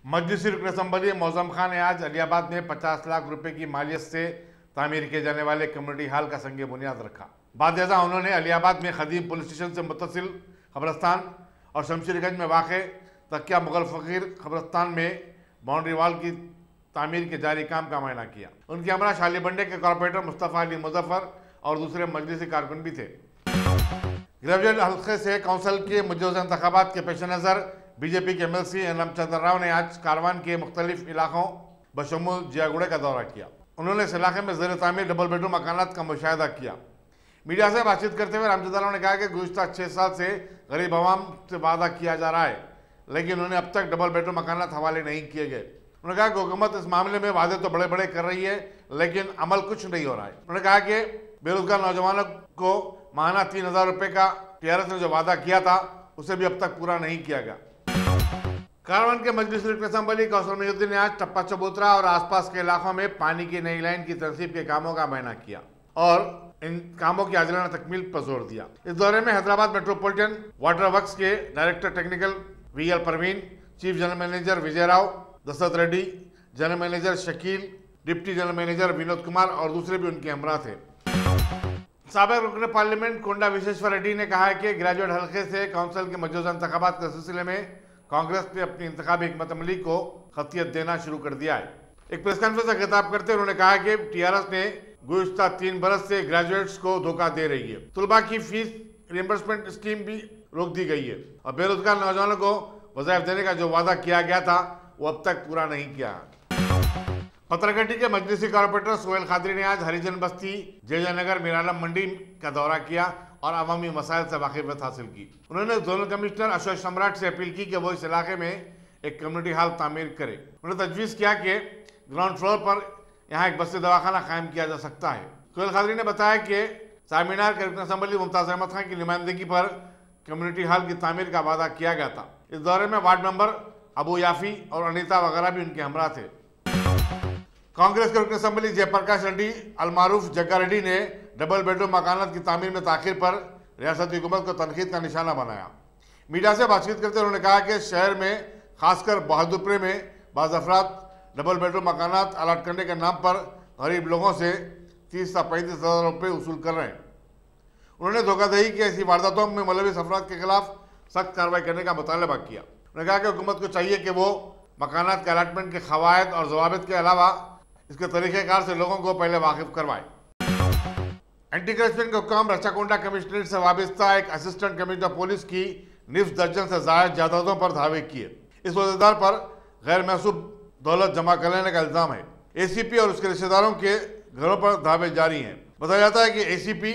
मजलिसी रुकन असम्बली मौजम खान ने आज अलियाबाद में 50 लाख रुपए की मालियत से तामीर किए जाने वाले कम्युनिटी हॉल का संग बुनियाद रखा। बाद उन्होंने अलियाबाद में खदीम पुलिस स्टेशन से मुत्तसिल कब्रस्तान और शमशीरगंज में वाक़ तकिया मुगल फ़कीर कब्रस्तान में बाउंड्री वाल की तामीर के जारी काम का मुआयना किया। उनके हमरा शालीबंडे के कॉरपोरेटर मुस्तफ़ा अली मुजफ्फर और दूसरे मजलिसी कारकुन भी थे। ग्रेजुएट हल्के से काउंसिल के मुजवज़ा इंतखाबात के पेश नज़र बीजेपी के MLC रामचंद्र राव ने आज कारवान के मुख्तलिफ इलाकों बशमूल जियागुड़े का दौरा किया। उन्होंने इस इलाके में ज़ेर तामीर डबल बेडरूम मकानात का मुशाहिदा किया। मीडिया से बातचीत करते हुए रामचंद्र राव ने कहा कि गुज़िश्ता 6 साल से गरीब आवाम से वादा किया जा रहा है, लेकिन उन्हें अब तक डबल बेडरूम मकानात हवाले नहीं किए गए। उन्होंने कहा कि हुकूमत इस मामले में वादे तो बड़े बड़े कर रही है, लेकिन अमल कुछ नहीं हो रहा है। उन्होंने कहा कि बेरोजगार नौजवानों को माहाना 3,000 रुपये का TRS ने जो वादा किया था उसे भी अब तक पूरा नहीं किया गया। कारवान के मजलिसी रुकन असम्बली कौसर मुहिउद्दीन ने आज टप्पा चबूतरा और आसपास के इलाकों में पानी की नई लाइन की तनसीब के कामों का मुआयना किया और इन कामों की आजिलाना तकमील पर जोर दिया। इस दौरे में हैदराबाद मेट्रोपॉलिटन वाटर वर्क्स के director technical VL Parveen, chief general manager Vijay Rao, Dasharath Reddy, general manager Shakeel, deputy general manager Vinod Kumar और दूसरे भी उनके हमरा थे। साबिक रुकन पार्लियामेंट कोंडा विश्वेश्वर रेड्डी ने कहा है कि ग्रेजुएट हल्के से काउंसिल के मजूदा इंतखाबात के सिलसिले में कांग्रेस ने अपनी इंतखाबी हिकमत अमली को खतियत देना शुरू कर दिया है। एक प्रेस कॉन्फ्रेंस से खिताब करते हुए उन्होंने कहा कि TRS ने गुज़िश्ता 3 बरस से ग्रेजुएट्स को धोखा दे रही है। तुलबा की फीस रियम्बर्समेंट स्कीम भी रोक दी गई है और बेरोजगार नौजवानों को वज़ाइफ देने का जो वादा किया गया था वो अब तक पूरा नहीं किया। पथरघट्टी के मजलिसी कॉरपोरेटर सोहेल खादरी ने आज हरिजन बस्ती जयनगर मीरालम मंडी का दौरा किया और अवामी मसाइल से वाकिफियत हासिल की। उन्होंने जोनल कमिश्नर अशोक सम्राट से अपील की कि वो इस इलाके में एक कम्युनिटी हॉल तामीर करे। उन्होंने तजवीज़ किया कि ग्राउंड फ्लोर पर यहाँ एक बस्ती दवाखाना कायम किया जा सकता है। सोहेल खादरी ने बताया कि चारमीनार के रुकन असम्बली मुमताज़ अहमद खान की नुमाइंदगी पर कम्युनिटी हॉल की तामीर का वादा किया गया था। इस दौरे में वार्ड मेंबर अबू याफी और अनीता वगैरह भी उनके हमरा थे। कांग्रेस के रुकन असम्बली जयप्रकाश रेड्डी अलमारूफ जग्गा रेड्डी ने डबल बेडरूम मकानात की तामीर में ताखिर पर रियासती हुकूमत को तनकीद का निशाना बनाया। मीडिया से बातचीत करते उन्होंने कहा कि शहर में खासकर बहादुरपुर में बाज़ अफराद डबल बेडरूम मकानात अलाट करने के नाम पर गरीब लोगों से 30 से 35 हज़ार रुपये वसूल कर रहे हैं। उन्होंने धोखाधड़ी की ऐसी वारदातों में मुलविस अफराद के खिलाफ सख्त कार्रवाई करने का मुतालबा किया। उन्होंने कहा कि हुकूमत को चाहिए कि वो मकानात के अलाटमेंट के क़वायद और ज़वाबित के अलावा इसके तरीक़ेकार से लोगों को पहले वाकिफ करवाए। एंटी करप्शन के हुक्म रचाकोंडा कमिश्नरेट से वाबस्ता एक असिस्टेंट कमिश्नर पुलिस की निफ्स दर्जन से ज़ायद जायदादों पर धावे किए। इस वज़ीरदार पर गैर महसूब दौलत जमा कर लेने का इल्ज़ाम है। ACP और उसके रिश्तेदारों के घरों पर धावे जारी हैं। बताया जाता है कि ACP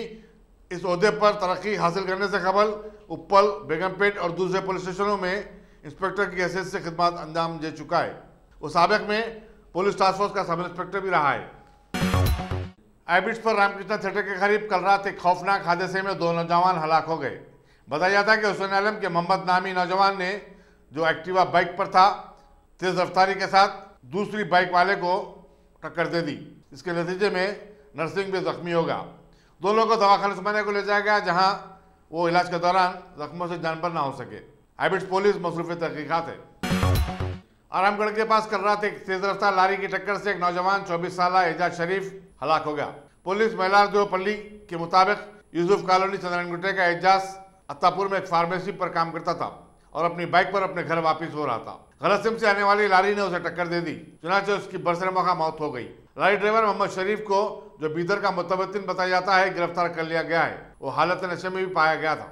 इस ओहदे पर तरक्की हासिल करने से कबल उप्पल, बेगमपेट और दूसरे पुलिस स्टेशनों में इंस्पेक्टर की हैसियत से खिदमत अंजाम दे चुका है। वो साबिक में पुलिस टास्क फोर्स का सब इंस्पेक्टर भी रहा है। आईबिट्स पर रामकृष्णा थिएटर के करीब कल रात एक खौफनाक हादसे में 2 नौजवान हलाक हो गए। बताया जाता है कि हुसैन आलम के मोहम्मद नामी नौजवान ने जो एक्टिवा बाइक पर था तेज रफ्तारी के साथ दूसरी बाइक वाले को टक्कर दे दी। इसके नतीजे में नरसिंह भी जख्मी हो गया। 2 लोगों को दवाखाना उस्मानिया को ले जाया गया, जहां वो इलाज के दौरान जख्मों से जान पर ना हो सके। आईबिट्स पुलिस मसरूफ़ तहकीकात है। आरामगढ़ के पास कल रात एक तेज रफ्तार लारी की टक्कर से एक नौजवान 24 साल एजाज शरीफ हलाक हो गया। पुलिस महिला देवपल्ली के मुताबिक यूसुफ कॉलोनी चंद्रनगुटे का एजाज अत्तापुर में एक फार्मेसी पर काम करता था और अपनी बाइक पर अपने घर वापस हो रहा था। गलत सिम से आने वाली लारी ने उसे टक्कर दे दी, चुनाचे उसकी बरसरे मौका मौत हो गई। लारी ड्राइवर मोहम्मद शरीफ को, जो बीदर का मुतवत्तिन बताया जाता है, गिरफ्तार कर लिया गया है। वो हालत नशे में भी पाया गया था।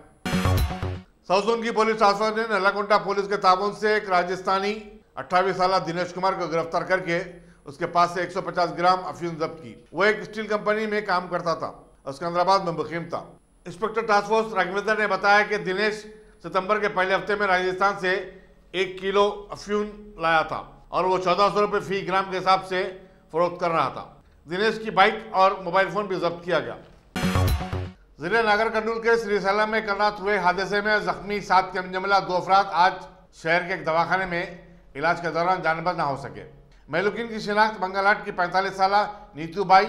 साउथ जोन की पुलिस टास्क फोर्स ने नलाकोंडा पुलिस के ताबून से एक राजस्थानी 28 साल दिनेश कुमार को गिरफ्तार करके उसके पास से 150 ग्राम अफीम जब्त की। वो एक स्टील कंपनी में काम करता था, सिकंदराबाद में मुकीम था। इंस्पेक्टर टास्क फोर्स राघवेंद्र ने बताया कि दिनेश सितंबर के पहले हफ्ते में राजस्थान से 1 किलो अफीम लाया था और वो 1400 रुपये फी ग्राम के हिसाब से फरोख्त कर रहा था। दिनेश की बाइक और मोबाइल फोन भी जब्त किया गया। जिले नागर कर्नूल के श्रीसैलम में कल रात हुए हादसे में जख्मी 7 के जमला 2 अफराद आज शहर के एक दवाखाने में इलाज के दौरान जानबर ना हो सके। महलूकिन की शिनाख्त मंगलहाट की 45 साल नीतू बाई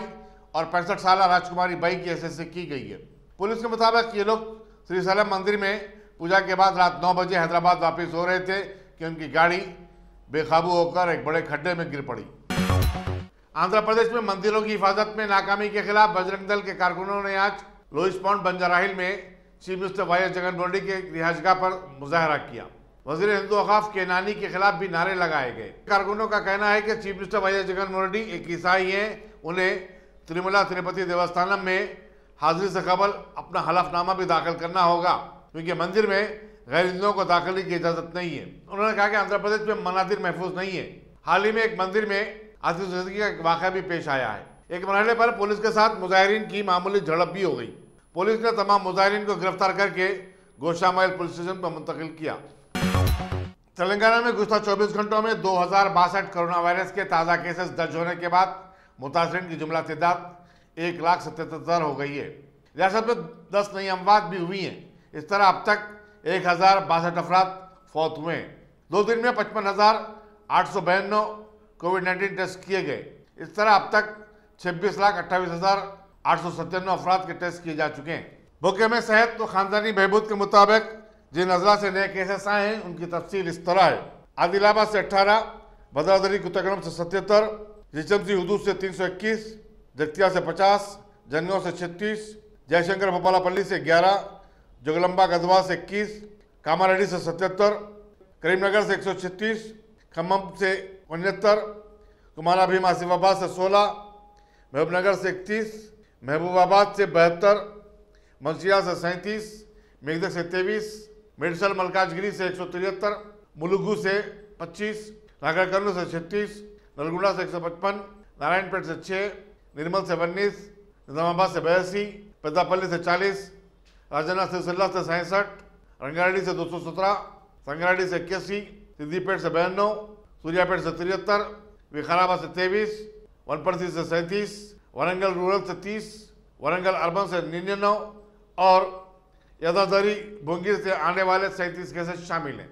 और 65 साल राजकुमारी बाई की हैसियत से की गई है। पुलिस के मुताबिक ये लोग श्रीसैलम मंदिर में पूजा के बाद रात 9 बजे हैदराबाद वापस हो रहे थे कि उनकी गाड़ी बेकाबू होकर एक बड़े खड्डे में गिर पड़ी। आंध्र प्रदेश में मंदिरों की हिफाजत में नाकामी के खिलाफ बजरंग दल के कारकुनों ने आज लोइस पॉइंट बंजारा हिल में chief minister YS Jagan Reddy के रिहायशगाह पर मुजाहरा किया। वजीर हिंदू अकाफ केनानी के खिलाफ भी नारे लगाए गए। कारकुनों का कहना है कि chief minister YS Jagan Reddy एक ईसाई हैं, उन्हें तिरुमला तिरुपति देवस्थानम में हाजिरी से कबल अपना हलफनामा भी दाखिल करना होगा, क्योंकि मंदिर में गैर हिंदुओं को दाखिले की इजाजत नहीं है। उन्होंने कहा कि आंध्र प्रदेश में मनादिर महफूज नहीं है। हाल ही में एक मंदिर में आतिशबाजी का एक वाक़या भी पेश आया है। एक मरहले पर पुलिस के साथ मुजाहिरीन की मामूली झड़प भी हो गई। पुलिस ने तमाम मुजाहिरीन को गिरफ्तार करके गोशामहल पुलिस स्टेशन पर मुंतकिल किया। तेलंगाना में गुज़श्ता 24 घंटों में 2062 कोरोना वायरस के ताज़ा केसेस दर्ज होने के बाद मुतासरीन की जुमला तादाद 1,77,000 हो गई है। रियासत में 10 नई अमवात भी हुई हैं। इस तरह अब तक 1,062 अफराद फौत हुए हैं। 2 दिन में 55,892 कोविड-19 टेस्ट किए गए। इस तरह अब तक 26,28,897 अफराद के टेस्ट किए जा चुके हैं। भूखे में सेहत तो खानदानी बहबूद के मुताबिक जिन अजला से नए केसेस आए हैं उनकी तफसील इस तरह है। आदिलाबाद से 18, भद्रादरी कुतकलम से 77, जिचमसी हुदूद से 321, जगतिया से 50, जंगों से 36, जयशंकर भोपालापल्ली से 11, जोगलम्बा गदवा से 21, कामारेड्डी से 77, करीमनगर से 136, खम्मम से 69, कुमारा भीम आसिफाबाद से 16, महबूबनगर से 31, महबूबाबाद से 72, मंशिया से 37, मेघदक से 23, मेडसल मलकाजगिरी से 173, मुलुगू से 25, नागरकर्नूल से 36, नलगुंडा से 155, नारायणपेट से 6, निर्मल से 19, निजामाबाद से 82, पेद्दापल्ली से 40, राजन्ना सिरसिल्ला से 67, रंगारेड्डी से 217, संगारेड्डी से 81, सिद्दीपेट से 92, सूर्यापेट से 73, विकाराबाद से 23, वनपर्ती से 37, वरंगल रूरल से 30, वरंगल अर्बन से 99 और यादादरी बोंगीर से आने वाले 37 केसेस शामिल हैं।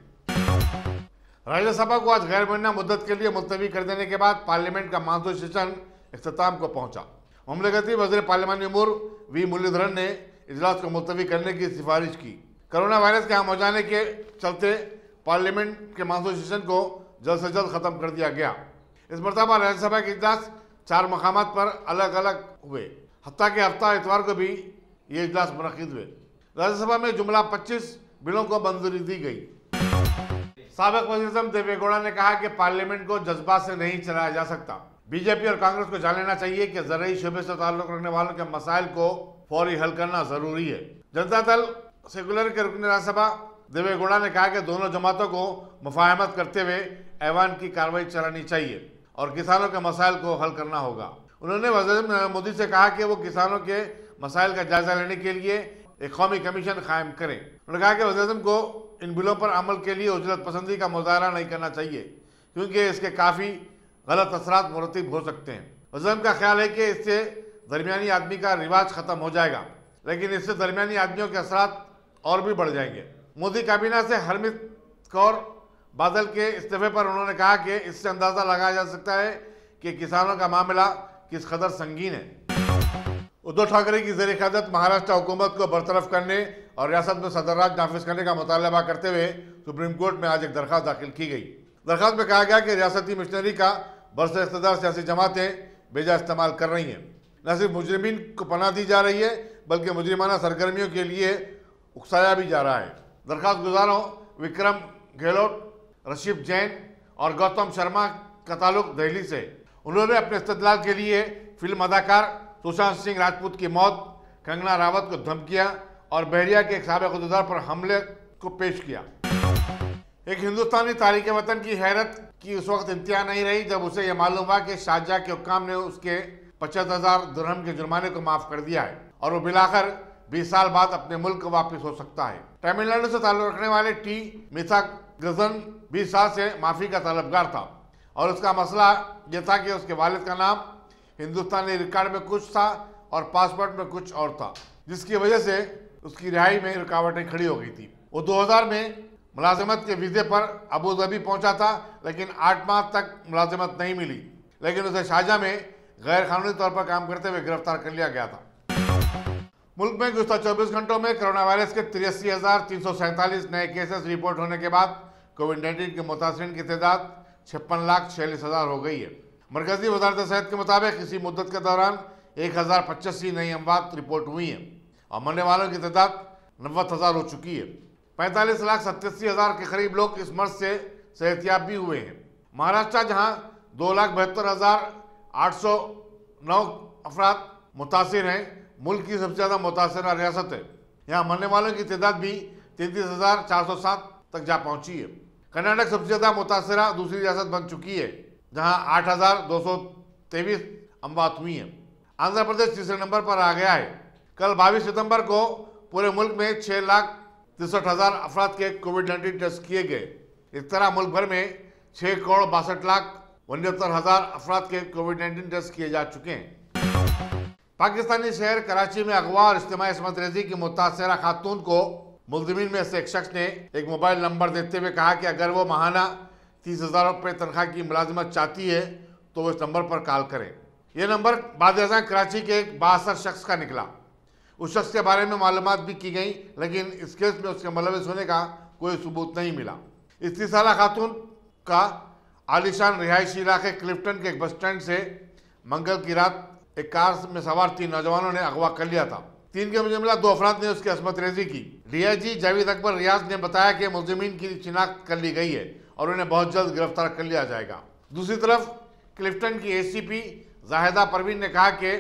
राज्यसभा को आज गैर मुमन्ना मुद्दत के लिए मुलतवी कर देने के बाद पार्लियामेंट का मानसून सेशन इख्तिताम को पहुंचा। ममलकती वज़ीर पार्लियामानी उमूर वी मुरलीधरन ने इजलास को मुलतवी करने की सिफारिश की। कोरोना वायरस के आम हो जाने के चलते पार्लियामेंट के मानसून सेशन को जल्द से जल्द खत्म कर दिया गया। इस मरतबा राज्यसभा के इजलास 4 मकामात पर अलग अलग हुए। हत्ता के हफ्ता इतवार को भी ये इजलास मुनक़िद हुए। राज्यसभा में जुमला 25 बिलों को मंजूरी दी गई। साबिक़ वज़ीर-ए-आज़म देवे गौड़ा ने कहा कि पार्लियामेंट को जज्बात से नहीं चलाया जा सकता। बीजेपी और कांग्रेस को जान लेना चाहिए कि ज़रूरी शोबे से ताल्लुक़ रखने वालों के मसाइल को फौरी हल करना जरूरी है। जनता दल सेकुलर के रुकन राज्यसभा देवे गौड़ा ने कहा कि दोनों जमातों को मुफाहमत करते हुए ऐवान की कार्रवाई चलानी चाहिए और किसानों के मसाइल को हल करना होगा। उन्होंने वज़ीर मोदी से कहा कि वो किसानों के मसाइल का जायजा लेने के लिए एक कौमी कमीशन कायम करें। उन्होंने कहा कि वज़ीर-ए-आज़म को इन बिलों पर अमल के लिए उजरत पसंदी का मुजाहरा नहीं करना चाहिए, क्योंकि इसके काफ़ी गलत असरात मुरतब हो सकते हैं। वज़ीर-ए-आज़म का ख्याल है कि इससे दरमियानी आदमी का रिवाज ख़त्म हो जाएगा, लेकिन इससे दरमियानी आदमियों के असरात और भी बढ़ जाएंगे। मोदी काबीना से हरमीत कौर बादल के इस्तीफे पर उन्होंने कहा कि इससे अंदाज़ा लगाया जा सकता है कि किसानों का मामला किस कदर संगीन है। उद्धव ठाकरे की ज़ेर क़यादत महाराष्ट्र हुकूमत को बरतरफ करने और रियासत में सदरराज नाफिज करने का मुतालबा करते हुए सुप्रीम कोर्ट में आज एक दरख्वास्त दाखिल की गई। दरख्वास्त में कहा गया कि रियासती मिशनरी का बरसर इक़्तिदार सियासी जमातें बेजा इस्तेमाल कर रही हैं। न सिर्फ मुजरिमीन को पनाह दी जा रही है, बल्कि मुजरिमाना सरगर्मियों के लिए उकसाया भी जा रहा है। दरख्वास्त गुजारों विक्रम गहलोत, रशीद जैन और गौतम शर्मा का ताल्लुक दिल्ली से। उन्होंने अपने इस्तदलाल के लिए फिल्म अदाकार सुशांत सिंह राजपूत की मौत, कंगना रावत को धमकियां और बहरिया के एक साबिक़ अहदेदार पर हमले को पेश किया। एक हिंदुस्तानी तारिक वतन की हैरत की उस वक्त इंतहा नहीं रही जब उसे यह मालूम हुआ कि शारजाह के हुक्काम ने उसके 75,000 दिरहम के जुर्माने को माफ़ कर दिया है और वो बिलाकर 20 साल बाद अपने मुल्क वापस हो सकता है। तमिलनाडु से ताल्लुक़ रखने वाले टी मिथागजन 20 साल से माफ़ी का तलबगार था और उसका मसला यह था कि उसके वालिद का नाम हिंदुस्तानी रिकॉर्ड में कुछ था और पासपोर्ट में कुछ और था, जिसकी वजह से उसकी रिहाई में रुकावटें खड़ी हो गई थी। वो 2000 में मुलाजमत के वीज़े पर अबू धाबी पहुंचा था, लेकिन 8 माह तक मुलाजमत नहीं मिली, लेकिन उसे शारजाह में गैर कानूनी तौर पर काम करते हुए गिरफ्तार कर लिया गया था। मुल्क में गुज़श्ता 24 घंटों में कोरोना वायरस के 83,347 नए केसेस रिपोर्ट होने के बाद कोविड-19 के मुतासरीन की तादाद 56,46,000 हो गई है। मरकजी वजारत सेहत के मुताबिक इसी मुद्दत के दौरान 1,085 नई अमवात रिपोर्ट हुई हैं और मरने वालों की तादाद 90,000 हो चुकी है। 45,87,000 के करीब लोग इस मर्ज से सेहतियाब भी हुए हैं। महाराष्ट्र जहां 2,72,809 अफराद मुतासिर हैं, मुल्क की सबसे ज़्यादा मुतासरा रियासत है। यहाँ मरने वालों की तादाद भी 33,407 तक जा पहुंची है। कर्नाटक सबसे ज़्यादा मुतासरा दूसरी रियासत बन चुकी है, जहां 8,223 अमवात हुई हैं। आंध्र प्रदेश तीसरे नंबर पर आ गया है। कल 22 सितंबर को पूरे मुल्क में 6,63,000 अफराद के कोविड-19 टेस्ट किए गए। इस तरह मुल्क भर में 6,62,69,000 अफराद के कोविड-19 टेस्ट किए जा चुके हैं। पाकिस्तानी शहर कराची में अगवा और इज्तिमाई इसमत रेजी की मुतासरा खातून को मुल्ज़िमीन में से एक शख्स ने एक मोबाइल नंबर देते हुए कहा कि अगर वो माहाना 30,000 रुपये तनख्वाह की मुलाजिमत चाहती है तो वो इस नंबर पर कॉल करें। यह नंबर बाद कराची के एक बाअसर शख्स का निकला। उस शख्स के बारे में मालूमात भी की गई, लेकिन इस केस में उसके मुलविस होने का कोई सबूत नहीं मिला। इस 30 साला खातून का आलिशान रिहायशी इलाके क्लिफ्टन के एक बस स्टैंड से मंगल की रात एक कार में सवार 3 नौजवानों ने अगवा कर लिया था। 3 के मुजरिम 2 अफराद ने उसकी असमत रेजी की। डीआईजी जावेद अकबर रियाज ने बताया कि मुल्ज़िमीन की शिनाख्त कर ली गई है और उन्हें बहुत जल्द गिरफ्तार कर लिया जाएगा। दूसरी तरफ क्लिफ्टन की एसीपी जाहिदा परवीन ने कहा कि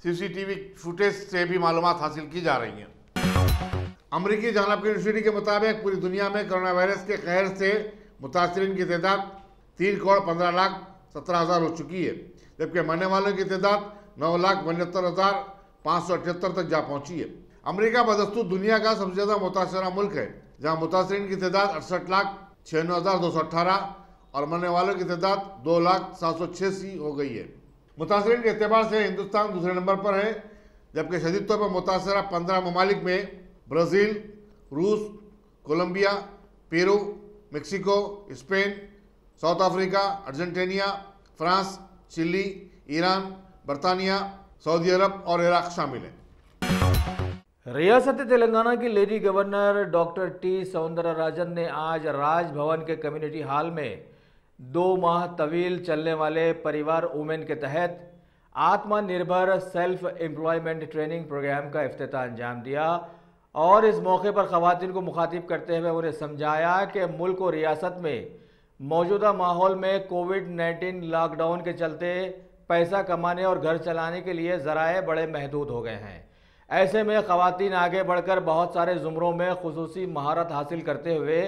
सीसीटीवी फुटेज से भी मालूमात हासिल की जा रही हैं। अमरीकी जॉन हॉपकिंस यूनिवर्सिटी के मुताबिक पूरी दुनिया में कोरोना वायरस के कहर से मुतासरीन की तादाद 3,15,17,000 हो चुकी है, जबकि मरने वालों की तादाद 9,72,578 तक जा पहुंची है। अमरीका बदस्तूर दुनिया का सबसे ज़्यादा मुतासरा मुल्क है, जहां मुतासरीन की तादाद 68,96,218 और मरने वालों की तादाद 2,07,86 हो गई है। मुतासरीन के एतबार से हिंदुस्तान दूसरे नंबर पर है, जबकि शदीद तौर पर मुतासरा 15 ममालिक में ब्राज़ील, रूस, Colombia, Peru, Mexico, Spain, South Africa, Argentina, France, Chile, Iran, बरतानिया, सऊदी अरब और इराक शामिल हैं। रियासत तेलंगाना की lady governor doctor T Soundararajan ने आज राजभवन के कम्युनिटी हॉल में 2 माह तवील चलने वाले परिवार वुमेन के तहत आत्मनिर्भर सेल्फ एम्प्लॉयमेंट ट्रेनिंग प्रोग्राम का इफ्तिताह अंजाम दिया और इस मौके पर ख़वातीन को मुखातिब करते हुए उन्हें समझाया कि मुल्क और रियासत में मौजूदा माहौल में कोविड-19 लॉकडाउन के चलते पैसा कमाने और घर चलाने के लिए ज़राए बड़े महदूद हो गए हैं। ऐसे में ख़वातीन आगे बढ़कर बहुत सारे ज़ुमरों में खुसूसी महारत हासिल करते हुए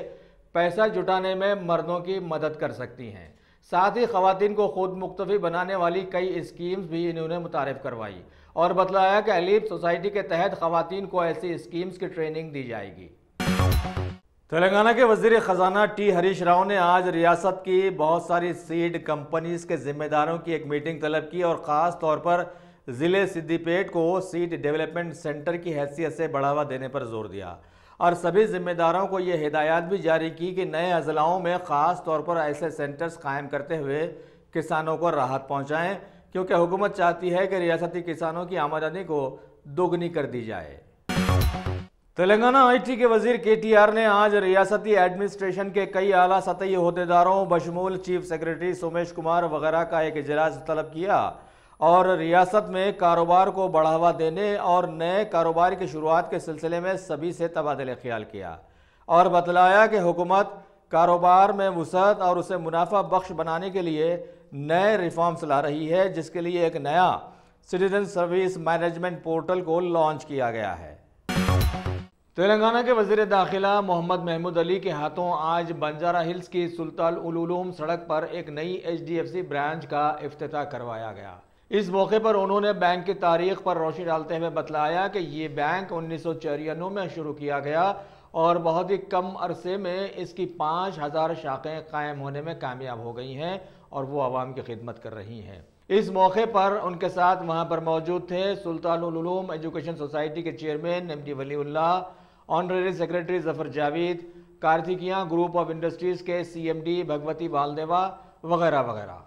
पैसा जुटाने में मर्दों की मदद कर सकती हैं। साथ ही ख़वातीन को खुद मुख्तफी बनाने वाली कई स्कीम्स भी इन्होंने मुतारिफ करवाई और बतलाया कि अलीफ सोसाइटी के तहत ख़वातीन को ऐसी स्कीम्स की ट्रेनिंग दी जाएगी। तेलंगाना के वज़ीर ख़जाना टी हरीश राव ने आज रियासत की बहुत सारी सीड कंपनीज़ के ज़िम्मेदारों की एक मीटिंग तलब की और ख़ास तौर पर ज़िले सिद्दीपेट को सीड डेवलपमेंट सेंटर की हैसियत से बढ़ावा देने पर जोर दिया और सभी ज़िम्मेदारों को ये हिदायत भी जारी की कि नए अज़लाओं में ख़ास तौर पर ऐसे सेंटर्स कायम करते हुए किसानों को राहत पहुँचाएँ, क्योंकि हुकूमत चाहती है कि रियासती किसानों की आमदनी को दोगुनी कर दी जाए। तेलंगाना IT के वज़ीर KTR ने आज रियासती एडमिनिस्ट्रेशन के कई आला सतही अहदेदारों बशमूल चीफ सेक्रेटरी सोमेश कुमार वगैरह का एक इजलास तलब किया और रियासत में कारोबार को बढ़ावा देने और नए कारोबार की शुरुआत के सिलसिले में सभी से तबादला ख्याल किया और बतलाया कि हुकूमत कारोबार में वुसअत और उसे मुनाफा बख्श बनाने के लिए नए रिफॉर्म्स ला रही है, जिसके लिए एक नया सिटीजन सर्विस मैनेजमेंट पोर्टल को लॉन्च किया गया है। तेलंगाना के वज़ीर दाखिला मोहम्मद महमूद अली के हाथों आज बंजारा हिल्स की सुल्तान उल उलूम सड़क पर एक नई HDFC ब्रांच का इफ्तिताह करवाया गया। इस मौके पर उन्होंने बैंक की तारीख पर रोशनी डालते हुए बतलाया कि ये बैंक 1994 में शुरू किया गया और बहुत ही कम अरसे में इसकी 5,000 शाखें कायम होने में कामयाब हो गई हैं और वो आवाम की खिदमत कर रही हैं। इस मौके पर उनके साथ वहाँ पर मौजूद थे सुल्तान उल उलूम एजुकेशन सोसाइटी के chairman MD Waliullah, honorary secretary Zafar Javed, Kartikeya group of industries के CMD भगवती बालदेवा वगैरह वगैरह।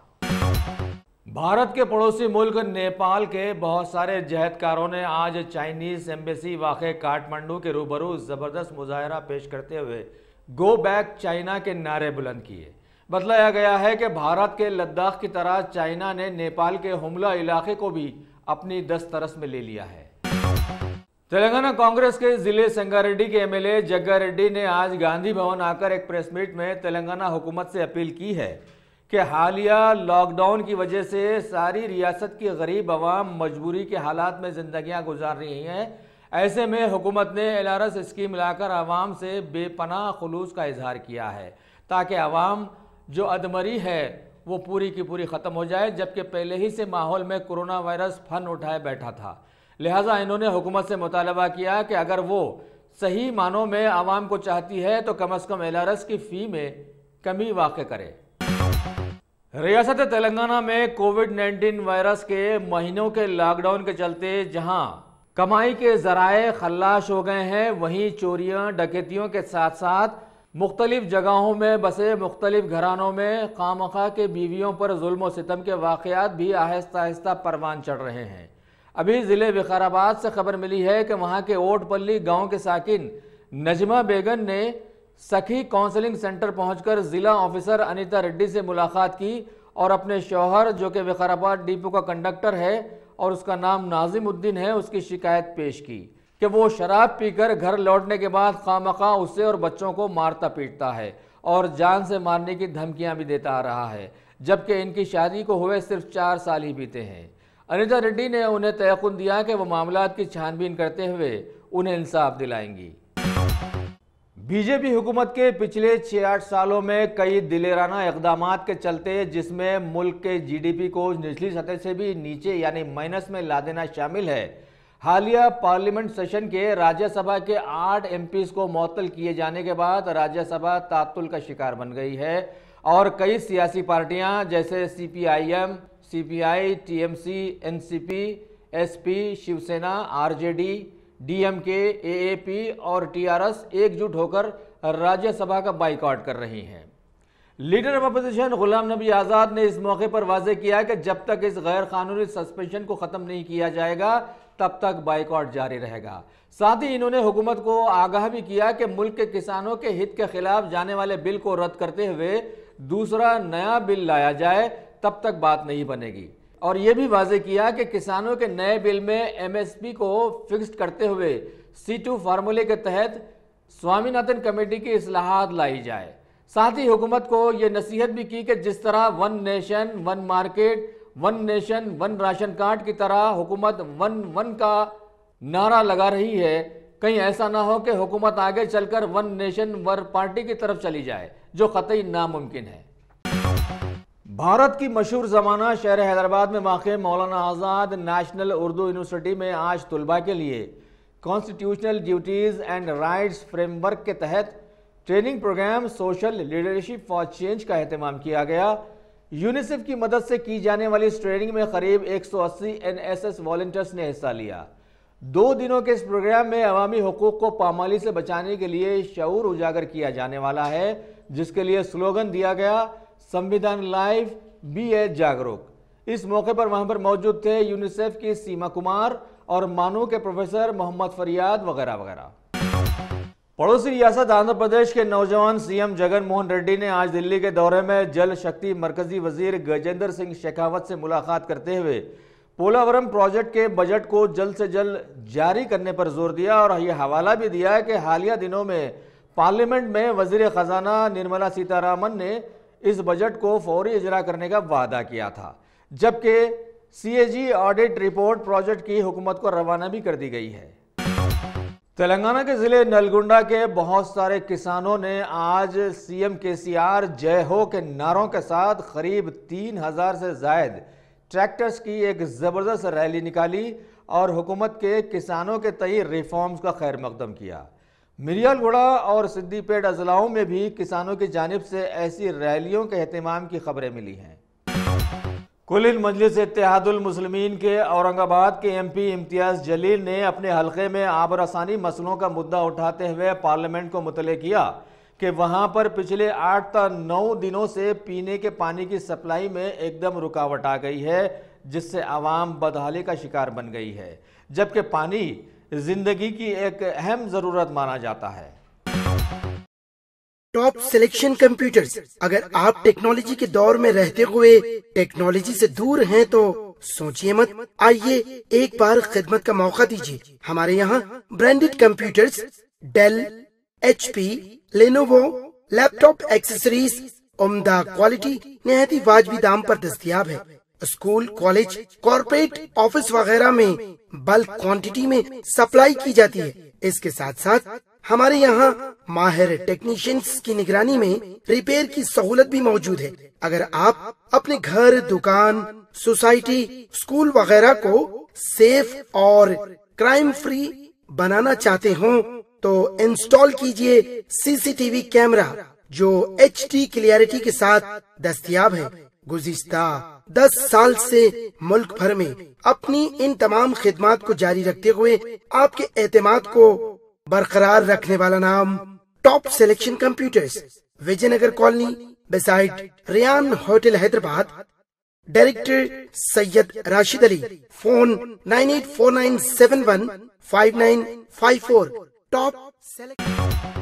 भारत के पड़ोसी मुल्क नेपाल के बहुत सारे जहदकारों ने आज चाइनीज़ एम्बेसी वाक़े काठमांडू के रूबरू ज़बरदस्त मुजाहरा पेश करते हुए गो बैक चाइना के नारे बुलंद किए। बतलाया गया है कि भारत के लद्दाख की तरह चाइना ने नेपाल के हुमला इलाके को भी अपनी दस्तरस में ले लिया है। तेलंगाना कांग्रेस के जिले संगारेड्डी के एमएलए जग्गा रेड्डी ने आज गांधी भवन आकर एक प्रेस मीट में तेलंगाना हुकूमत से अपील की है कि हालिया लॉकडाउन की वजह से सारी रियासत की गरीब आवाम मजबूरी के हालात में जिंदगियां गुजार रही हैं। ऐसे में हुकूमत ने एलआरएस स्कीम लाकर आवाम से बेपनाह खुलूस का इजहार किया है ताकि आवाम जो अदमरी है वो पूरी की पूरी ख़त्म हो जाए, जबकि पहले ही से माहौल में कोरोना वायरस फन उठाए बैठा था। लिहाजा इन्होंने हुकूमत से मुतालबा किया कि अगर वो सही मानों में आवाम को चाहती है तो कम अज़ कम एलआरएस की फ़ी में कमी वाक़ करे। रियासत तेलंगाना में कोविड-19 वायरस के महीनों के लॉकडाउन के चलते जहां कमाई के ज़राए खल्लाश हो गए हैं, वहीं चोरियां डकैतियों के साथ साथ मुख्तलिफ जगहों में बसे मुख्तलिफ घरानों में खामखा के बीवियों पर जुल्म व सितम के वाक़यात भी आहिस्ता आहिस्ता परवान चढ़ रहे हैं। अभी ज़िले विकाराबाद से खबर मिली है कि वहाँ के ओटपल्ली गांव के साकिन नजमा बेगम ने सखी काउंसलिंग सेंटर पहुंचकर ज़िला ऑफिसर अनीता रेड्डी से मुलाकात की और अपने शौहर जो कि विकाराबाद डिपो का कंडक्टर है और उसका नाम नाजिमुद्दीन है, उसकी शिकायत पेश की कि वो शराब पीकर घर लौटने के बाद खामखा उससे और बच्चों को मारता पीटता है और जान से मारने की धमकियां भी देता आ रहा है, जबकि इनकी शादी को हुए सिर्फ 4 साल ही बीते हैं। अनीता रेड्डी ने उन्हें तयक़ुन दिया कि वो मामलात की छानबीन करते हुए उन्हें इंसाफ दिलाएंगी। बीजेपी हुकूमत के पिछले 6-8 सालों में कई दिलेराना इक़दामात के चलते, जिसमें मुल्क के जीडीपी को निचली सतह से भी नीचे यानी माइनस में ला देना शामिल है, हालिया पार्लियामेंट सेशन के राज्यसभा के 8 एमपीज़ को मुअत्तल किए जाने के बाद राज्यसभा तात्तुल का शिकार बन गई है और कई सियासी पार्टियां जैसे CPIM, CPI, TMC, NCP, SP, Shiv Sena, RJD, DMK, AAP और टीआरएस एकजुट होकर राज्यसभा का बाइकआउट कर रही हैं। Leader of opposition Ghulam Nabi Azad ने इस मौके पर वाज़ेह किया कि जब तक इस गैर कानूनी सस्पेंशन को ख़त्म नहीं किया जाएगा तब तक बाइकआउट जारी रहेगा। साथ ही इन्होंने हुकूमत को आगाह भी किया कि मुल्क के किसानों के हित के खिलाफ जाने वाले बिल को रद्द करते हुए दूसरा नया बिल लाया जाए, तब तक बात नहीं बनेगी। और यह भी वाज़ेह किया कि किसानों के नए बिल में एमएसपी को फिक्स्ड करते हुए C2 फार्मूले के तहत स्वामीनाथन कमेटी की इस्लाहात लाई जाए। साथ ही हुकूमत को यह नसीहत भी की कि जिस तरह 1 nation 1 market, 1 nation 1 ration card की तरह हुकूमत 1-1 का नारा लगा रही है, कहीं ऐसा ना हो कि हुकूमत आगे चलकर 1 नेशन 1 पार्टी की तरफ चली जाए, जो कतई नामुमकिन है। भारत की मशहूर ज़माना शहर हैदराबाद में वाक़े मौलाना आज़ाद नेशनल उर्दू यूनिवर्सिटी में आज तुलबा के लिए constitutional duties and rights framework के तहत training programme social leadership for change का एहतमाम किया गया। यूनिसेफ की मदद से की जाने वाली इस ट्रेनिंग में करीब 180 एनएसएस वॉलंटियर्स ने हिस्सा लिया। 2 दिनों के इस प्रोग्राम में अवामी हुकूक को पामाली से बचाने के लिए शऊर उजागर किया जाने वाला है, जिसके लिए स्लोगन दिया गया, संविधान लाइव, बी ए जागरूक। इस मौके पर वहां पर मौजूद थे यूनिसेफ की सीमा कुमार और मानू के प्रोफेसर मोहम्मद फरियाद वगैरह वगैरह। पड़ोसी रियासत आंध्र प्रदेश के नौजवान सीएम जगन मोहन रेड्डी ने आज दिल्ली के दौरे में जल शक्ति मरकजी वजीर गजेंद्र सिंह शेखावत से मुलाकात करते हुए पोलावरम प्रोजेक्ट के बजट को जल्द से जल्द जारी करने पर जोर दिया और यह हवाला भी दिया कि हालिया दिनों में पार्लियामेंट में वजीर खजाना निर्मला सीतारामन ने इस बजट को फौरी इजरा करने का वादा किया था, जबकि सीएजी ऑडिट रिपोर्ट प्रोजेक्ट की हुकूमत को रवाना भी कर दी गई है। तेलंगाना के जिले नलगुंडा के बहुत सारे किसानों ने आज सीएम केसीआर जय हो के नारों के साथ करीब 3000 से जायद ट्रैक्टर्स की एक ज़बरदस्त रैली निकाली और हुकूमत के किसानों के तई रिफॉर्म्स का खैर मकदम किया। मिरियालगुड़ा और सिद्दीपेट अजलाओं में भी किसानों की जानिब से ऐसी रैलियों के एहतमाम की खबरें मिली हैं। कुल मजलिस इत्तेहादुल मुस्लिमीन के औरंगाबाद के एमपी इम्तियाज़ जलील ने अपने हलके में आबरसानी मसलों का मुद्दा उठाते हुए पार्लियामेंट को मुतले किया कि वहां पर पिछले 8 से 9 दिनों से पीने के पानी की सप्लाई में एकदम रुकावट आ गई है, जिससे आवाम बदहाली का शिकार बन गई है, जबकि पानी जिंदगी की एक अहम ज़रूरत माना जाता है। Top selection computers. अगर आप टेक्नोलॉजी के दौर में रहते हुए टेक्नोलॉजी से दूर हैं तो सोचिए मत, आइए एक बार खिदमत का मौका दीजिए। हमारे यहाँ branded computers Dell, HP, Lenovo, laptop accessories उम्दा क्वालिटी निहायत ही वाजिबी दाम पर दस्तयाब है। स्कूल, कॉलेज, कॉर्पोरेट, ऑफिस वगैरह में बल्क क्वांटिटी में सप्लाई की जाती है। इसके साथ साथ हमारे यहाँ माहिर टेक्नीशियंस की निगरानी में रिपेयर की सहूलत भी मौजूद है। अगर आप अपने घर, दुकान, सोसाइटी, स्कूल वगैरह को सेफ और क्राइम फ्री बनाना चाहते हो तो इंस्टॉल कीजिए CCTV कैमरा जो HD क्लियरिटी के साथ दस्तयाब है। गुज़िश्ता 10 साल से मुल्क भर में अपनी इन तमाम खिदमात को जारी रखते हुए आपके एतमाद को बरकरार रखने वाला नाम top selection computers, Vijayanagar colony beside Riyan hotel, Hyderabad. Director Syed Rashid Ali. Phone 9849715954। Top selection.